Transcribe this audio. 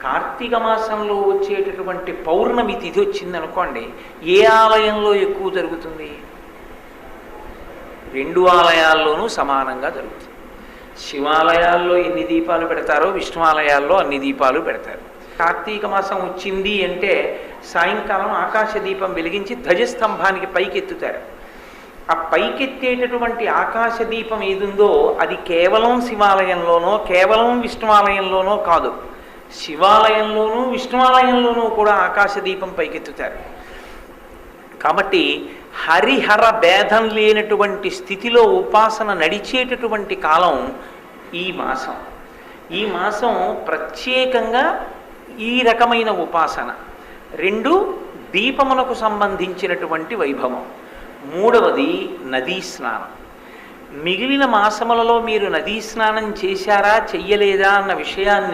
కార్తీక మాసంలో వచ్చేటటువంటి పౌర్ణమి తిథి వచ్చిందనుకోండి, ఏ ఆలయంలో ఎక్కువ జరుగుతుంది? రెండు ఆలయాల్లోనూ సమానంగా జరుగుతుంది. శివాలయాల్లో ఎన్ని దీపాలు పెడతారో విష్ణు ఆలయాల్లో అన్ని దీపాలు పెడతారు. కార్తీక మాసం వచ్చింది అంటే సాయంకాలం ఆకాశ దీపం వెలిగించి ధ్వజస్తంభానికి పైకెత్తుతారు. ఆ పైకెత్తేటటువంటి ఆకాశ దీపం ఏదుందో అది కేవలం శివాలయంలోనో కేవలం విష్ణువాలయంలోనో కాదు, శివాలయంలోనూ విష్ణువాలయంలోనూ కూడా ఆకాశ దీపం పైకెత్తుతారు. కాబట్టి హరిహర భేదం లేనటువంటి స్థితిలో ఉపాసన నడిచేటటువంటి కాలం ఈ మాసం. ఈ మాసం ప్రత్యేకంగా ఈ రకమైన ఉపాసన. రెండు, దీపమునకు సంబంధించినటువంటి వైభవం. మూడవది నదీ స్నానం. మిగిలిన మాసములలో మీరు నదీ స్నానం చేశారా చెయ్యలేదా అన్న విషయాన్ని